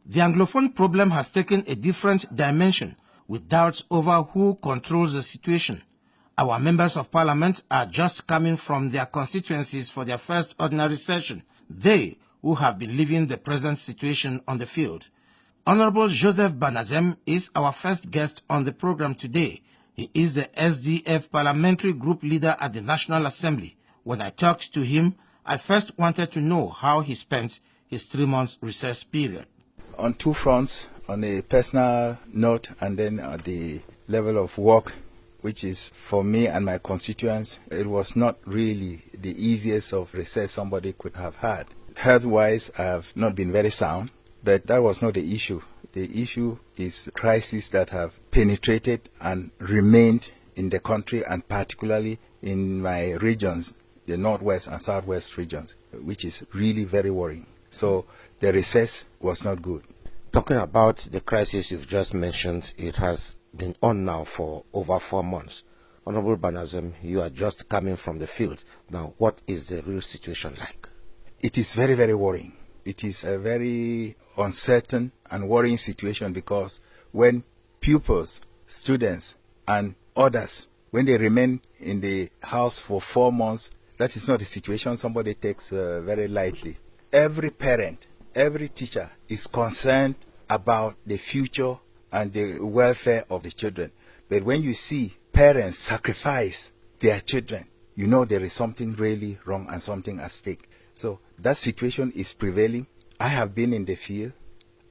The Anglophone problem has taken a different dimension, with doubts over who controls the situation. Our members of parliament are just coming from their constituencies for their first ordinary session, they who have been living the present situation on the field. Honorable Joseph Banadzem is our first guest on the program today. He is the SDF parliamentary group leader at the National Assembly. When I talked to him, I first wanted to know how he spent his 3-month recess period. On two fronts, on a personal note and then at the level of work, which is for me and my constituents, it was not really the easiest of recess somebody could have had. Health-wise, I have not been very sound, but that was not the issue. The issue is crises that have penetrated and remained in the country, and particularly in my regions, the northwest and southwest regions, which is really very worrying. So the recess was not good. Talking about the crisis you've just mentioned, it has been on now for over 4 months. Honorable Banadzem, you are just coming from the field. Now, what is the real situation like? It is very, very worrying. It is a very uncertain and worrying situation, because when pupils, students, and others, when they remain in the house for 4 months, that is not a situation somebody takes very lightly. Every parent, every teacher is concerned about the future and the welfare of the children. But when you see parents sacrifice their children, you know there is something really wrong and something at stake. So that situation is prevailing. I have been in the field.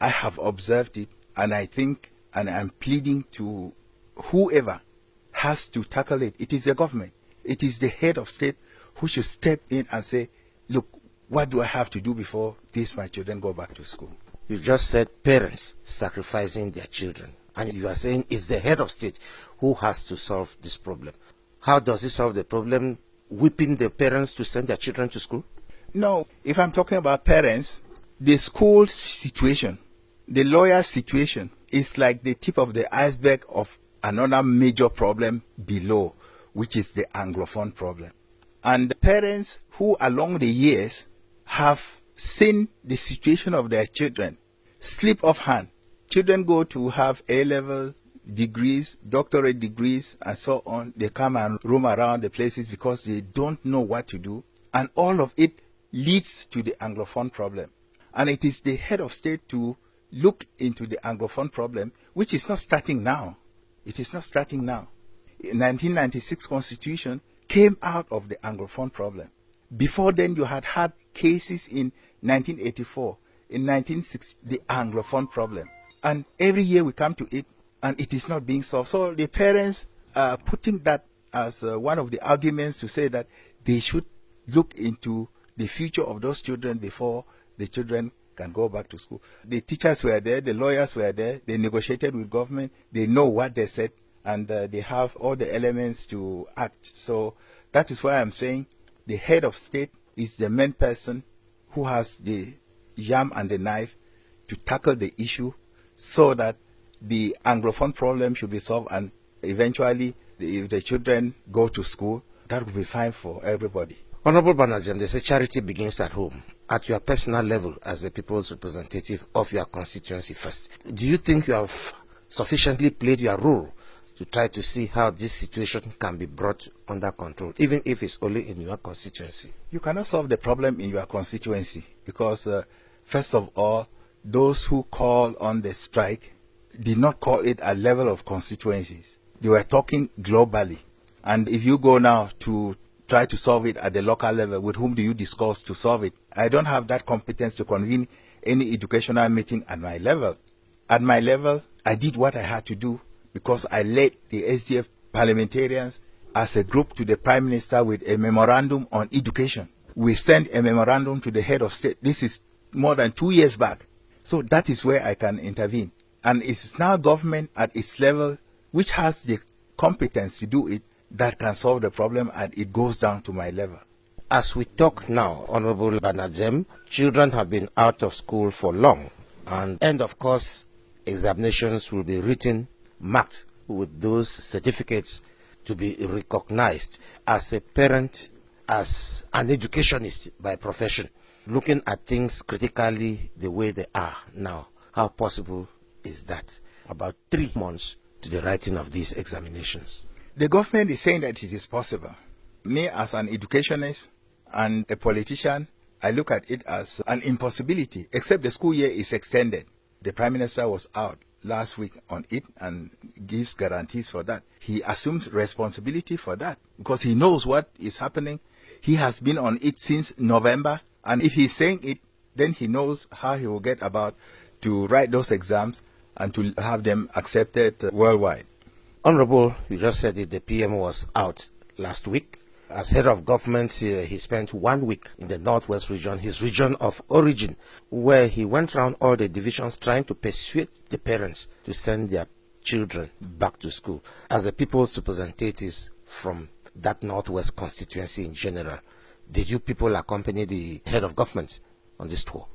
I have observed it. And I think, and I'm pleading to whoever has to tackle it. It is the government. It is the head of state who should step in and say, look, what do I have to do before my children go back to school? You just said parents sacrificing their children. And you are saying it's the head of state who has to solve this problem. How does it solve the problem? Whipping the parents to send their children to school? No, if I'm talking about parents, the school situation, the lawyer situation is like the tip of the iceberg of another major problem below, which is the Anglophone problem. And the parents who along the years have seen the situation of their children slip off hand. Children go to have A-level degrees, doctorate degrees, and so on. They come and roam around the places because they don't know what to do. And all of it leads to the Anglophone problem. And it is the head of state to look into the Anglophone problem, which is not starting now. It is not starting now. The 1996 Constitution came out of the Anglophone problem. Before then, you had cases in 1984, in 1960, the Anglophone problem. And every year we come to it, and it is not being solved. So the parents are putting that as one of the arguments to say that they should look into the future of those children before the children can go back to school. The teachers were there, the lawyers were there, they negotiated with government, they know what they said, and they have all the elements to act. So that is why I'm saying the head of state is the main person who has the yam and the knife to tackle the issue so that the Anglophone problem should be solved, and eventually if the children go to school, that will be fine for everybody. Honorable Banadzem, they say charity begins at home. At your personal level as the people's representative of your constituency first, do you think you have sufficiently played your role to try to see how this situation can be brought under control, even if it's only in your constituency? You cannot solve the problem in your constituency because, first of all, those who call on the strike did not call it a level of constituencies. They were talking globally. And if you go now to try to solve it at the local level, with whom do you discuss to solve it? I don't have that competence to convene any educational meeting at my level. At my level, I did what I had to do because I led the SDF parliamentarians as a group to the Prime Minister with a memorandum on education. We sent a memorandum to the head of state. This is more than 2 years back. So that is where I can intervene. And it's now government at its level which has the competence to do it that can solve the problem, and it goes down to my level. As we talk now, Honorable Banadzem, children have been out of school for long, and of course, examinations will be written, marked with those certificates to be recognized. As a parent, as an educationist by profession, looking at things critically the way they are now, How possible is that? About 3 months to the writing of these examinations. The government is saying that it is possible. Me, as an educationist and a politician, I look at it as an impossibility, except the school year is extended. The Prime Minister was out last week on it and gives guarantees for that. He assumes responsibility for that because he knows what is happening. He has been on it since November, and if he's saying it, then he knows how he will get about to write those exams and to have them accepted worldwide. Honorable, you just said it, the PM was out last week. As head of government, he spent 1 week in the Northwest region, his region of origin, where he went around all the divisions trying to persuade the parents to send their children back to school. As the people's representatives from that Northwest constituency in general, did you people accompany the head of government on this tour?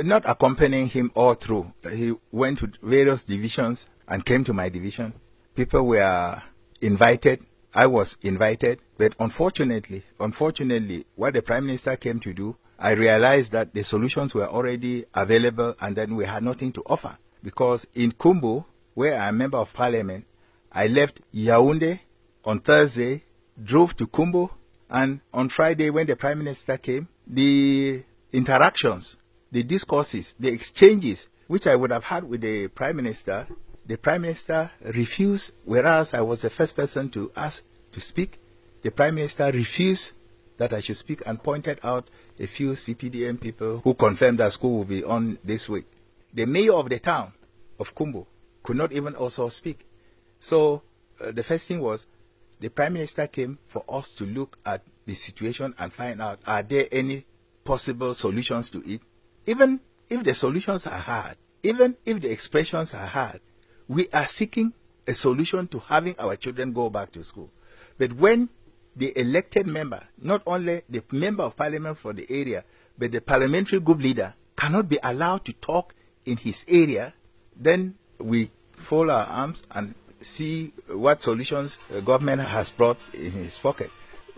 Not accompanying him all through. He went to various divisions and came to my division. People were invited. I was invited. But unfortunately, what the Prime Minister came to do, I realized that the solutions were already available and then we had nothing to offer. Because in Kumbu, where I'm a member of parliament, I left Yaoundé on Thursday, drove to Kumbu, and on Friday when the Prime Minister came, the interactions, the discourses, the exchanges, which I would have had with the Prime Minister refused, whereas I was the first person to ask to speak. The Prime Minister refused that I should speak and pointed out a few CPDM people who confirmed that school will be on this week. The mayor of the town of Kumbu could not even also speak. So the first thing was the Prime Minister came for us to look at the situation and find out, are there any possible solutions to it? Even if the solutions are hard, even if the expressions are hard, we are seeking a solution to having our children go back to school. But when the elected member, not only the member of parliament for the area, but the parliamentary group leader cannot be allowed to talk in his area, then we fold our arms and see what solutions the government has brought in his pocket.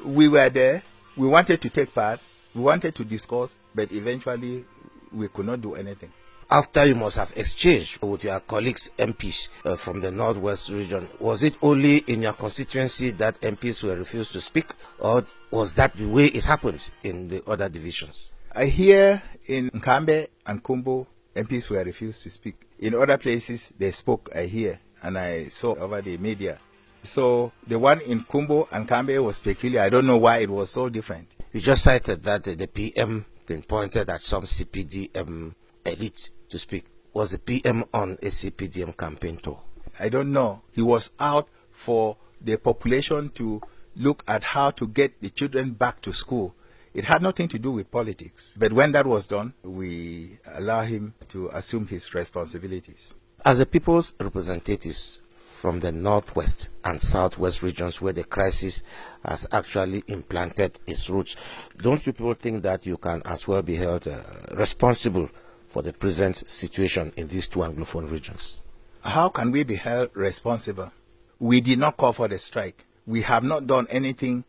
We were there, we wanted to take part, we wanted to discuss, but eventually we could not do anything. After you must have exchanged with your colleagues, MPs from the Northwest region, was it only in your constituency that MPs were refused to speak, or was that the way it happened in the other divisions? I hear in Nkambe and Kumbu, MPs were refused to speak. In other places, they spoke, I hear, and I saw over the media. So the one in Kumbu and Nkambe was peculiar. I don't know why it was so different. You just cited that the PM pinpointed at some CPDM elite to speak. Was the PM on a CPDM campaign tour? I don't know. He was out for the population to look at how to get the children back to school. It had nothing to do with politics. But when that was done, we allow him to assume his responsibilities. As the people's representatives from the Northwest and Southwest regions where the crisis has actually implanted its roots, don't you people think that you can as well be held responsible for the present situation in these two Anglophone regions? How can we be held responsible? We did not call for the strike. We have not done anything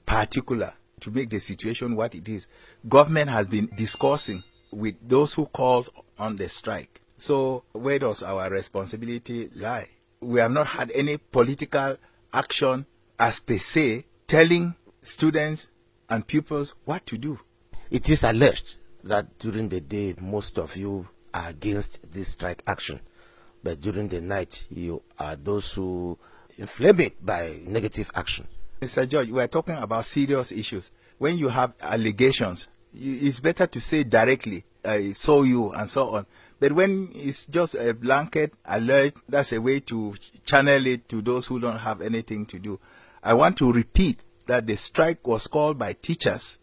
particular to make the situation what it is. Government has been discussing with those who called on the strike. So where does our responsibility lie? We have not had any political action as per se telling students and pupils what to do. It is alleged that during the day most of you are against this strike action, but during the night you are those who inflame it by negative action. Mr. George, we are talking about serious issues. When you have allegations, it's better to say directly, I saw you and so on. But when it's just a blanket alert, that's a way to channel it to those who don't have anything to do. I want to repeat that the strike was called by teachers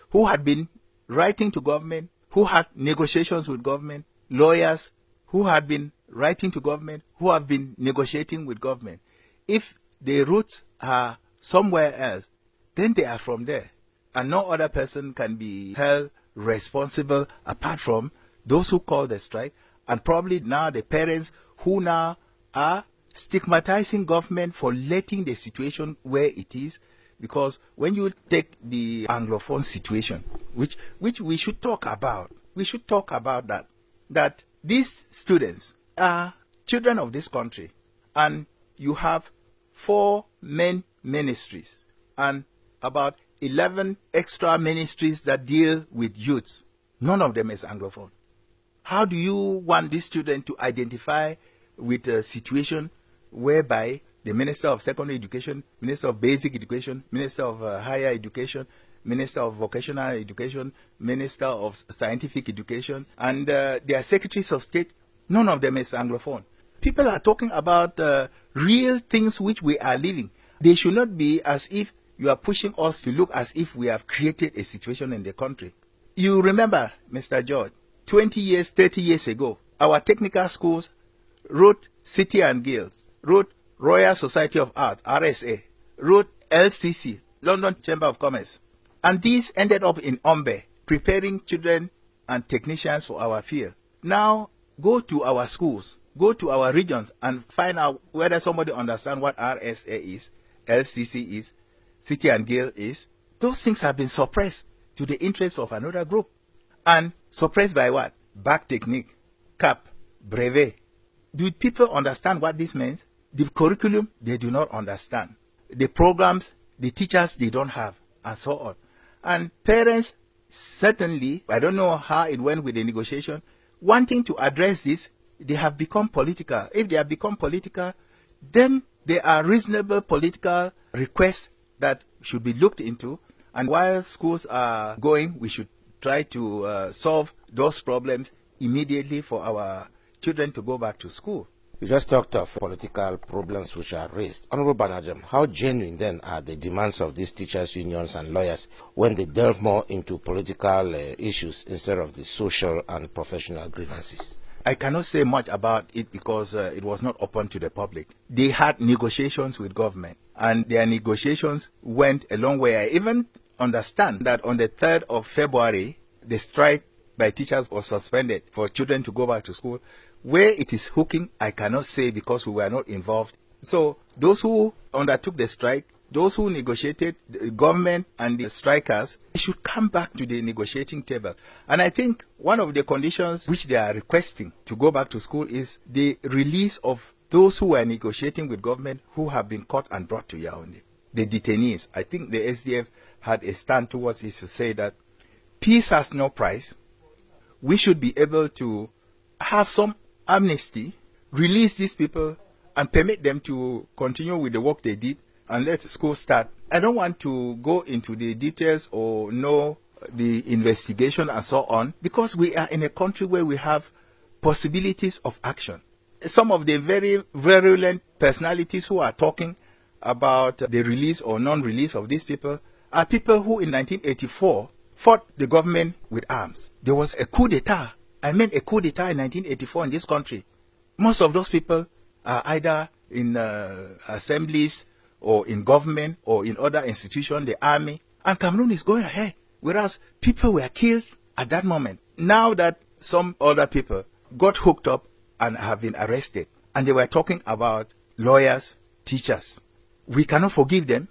who had been writing to government, who had negotiations with government, lawyers who had been writing to government, who have been negotiating with government. If the roots are somewhere else, then they are from there. And no other person can be held responsible apart from those who called the strike, and probably now the parents who now are stigmatizing government for letting the situation where it is. Because when you take the Anglophone situation, which we should talk about, that These students are children of this country, and you have 4 main ministries and about 11 extra ministries that deal with youths. None of them is Anglophone. How do you want these children to identify with a situation whereby the Minister of Secondary Education, Minister of Basic Education, Minister of Higher Education, Minister of Vocational Education, Minister of Scientific Education, and their Secretaries of State, none of them is Anglophone. People are talking about real things which we are living. They should not be as if you are pushing us to look as if we have created a situation in the country. You remember, Mr. George, 20 years, 30 years ago, our technical schools wrote City and Guilds, wrote Royal Society of Art, RSA, wrote LCC, London Chamber of Commerce. And these ended up in Ombe, preparing children and technicians for our field. Now, go to our schools, go to our regions and find out whether somebody understands what RSA is, LCC is, City and Guild is. Those things have been suppressed to the interests of another group. And suppressed by what? Back technique, CAP, brevet. Do people understand what this means? The curriculum, they do not understand. The programs, the teachers, they don't have, and so on. And parents, certainly, I don't know how it went with the negotiation, wanting to address this, they have become political. If they have become political, then there are reasonable political requests that should be looked into. And while schools are going, we should try to solve those problems immediately for our children to go back to school. You just talked of political problems which are raised. Honorable Banadzem, how genuine then are the demands of these teachers' unions and lawyers when they delve more into political issues instead of the social and professional grievances? I cannot say much about it because it was not open to the public. They had negotiations with government, and their negotiations went a long way. I even understand that on the 3rd of February, the strike by teachers was suspended for children to go back to school. Where it is hooking, I cannot say because we were not involved. So those who undertook the strike, those who negotiated, the government and the strikers, they should come back to the negotiating table. And I think one of the conditions which they are requesting to go back to school is the release of those who were negotiating with government who have been caught and brought to Yaoundé, the detainees. I think the SDF had a stand towards it to say that peace has no price. We should be able to have some amnesty, release these people and permit them to continue with the work they did and let school start. I don't want to go into the details or know the investigation and so on because we are in a country where we have possibilities of action. Some of the very virulent personalities who are talking about the release or non-release of these people are people who in 1984 fought the government with arms. There was a coup d'etat. I mean a coup d'etat in 1984 in this country. Most of those people are either in assemblies or in government or in other institutions, the army. And Cameroon is going ahead. Whereas people were killed at that moment. Now that some other people got hooked up and have been arrested, and they were talking about lawyers, teachers, we cannot forgive them.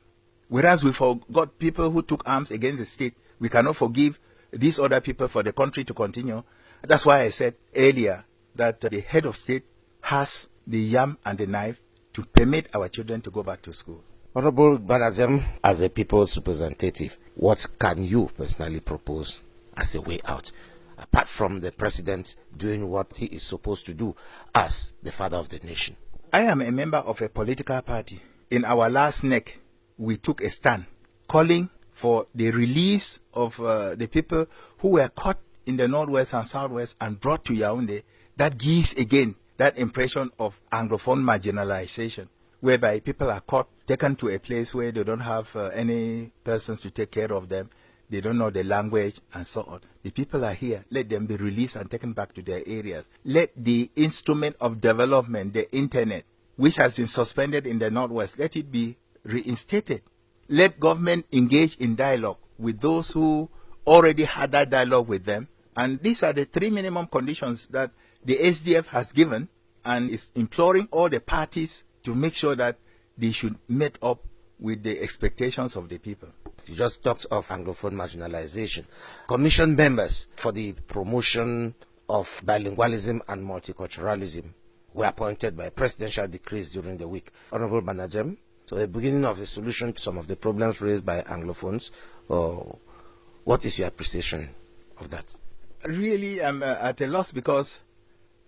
Whereas we forgot people who took arms against the state, we cannot forgive these other people for the country to continue. That's why I said earlier that the head of state has the yam and the knife to permit our children to go back to school. Honorable Banadzem, as a people's representative, what can you personally propose as a way out, apart from the president doing what he is supposed to do as the father of the nation? I am a member of a political party. In our last NEC, we took a stand calling for the release of the people who were caught in the northwest and southwest and brought to Yaoundé. That gives again that impression of Anglophone marginalization, whereby people are caught, taken to a place where they don't have any persons to take care of them. They don't know the language and so on. The people are here. Let them be released and taken back to their areas. Let the instrument of development, the internet, which has been suspended in the northwest, let it be reinstated. Let government engage in dialogue with those who already had that dialogue with them. And these are the 3 minimum conditions that the SDF has given and is imploring all the parties to make sure that they should meet up with the expectations of the people. You just talked of Anglophone marginalization. Commission members for the promotion of bilingualism and multiculturalism were appointed by presidential decrees during the week. Honorable Banadzem, so the beginning of the solution to some of the problems raised by Anglophones, what is your appreciation of that? Really, I'm at a loss because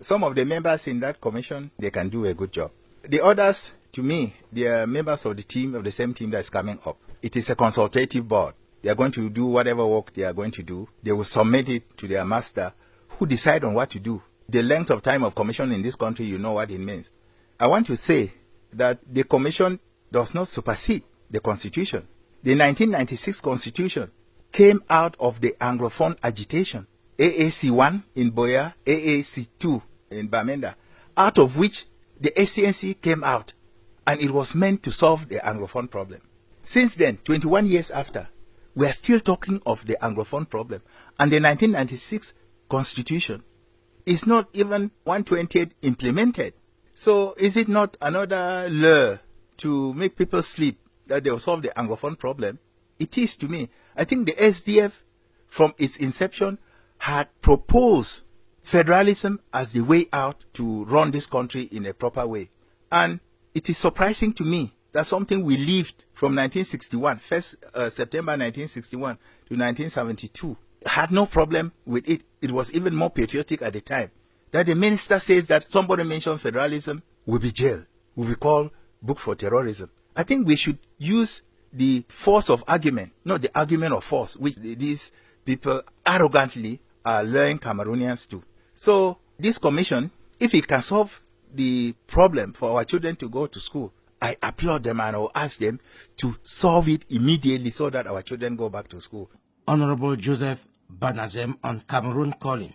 some of the members in that commission, they can do a good job. The others, to me, they are members of the team, of the same team that's coming up. It is a consultative board. They are going to do whatever work they are going to do. They will submit it to their master, who decide on what to do. The length of time of commission in this country, you know what it means. I want to say that the commission does not supersede the constitution. The 1996 constitution came out of the Anglophone agitation. AAC1 in Boya, AAC2 in Bamenda, out of which the SCNC came out, and it was meant to solve the Anglophone problem. Since then, 21 years after, we are still talking of the Anglophone problem, and the 1996 constitution is not even 1/20th implemented. So is it not another lure to make people sleep that they will solve the Anglophone problem? It is to me. I think the SDF, from its inception, had proposed federalism as the way out to run this country in a proper way. And it is surprising to me that something we lived from 1961, September 1961 to 1972, had no problem with it. It was even more patriotic at the time. That the minister says that somebody mentioned federalism, will be jailed, will be called book for terrorism. I think we should use the force of argument, not the argument of force, which these people arrogantly are luring Cameroonians to. So this commission, if it can solve the problem for our children to go to school, I applaud them and I will ask them to solve it immediately so that our children go back to school. Honorable Joseph Banadzem on Cameroon Calling.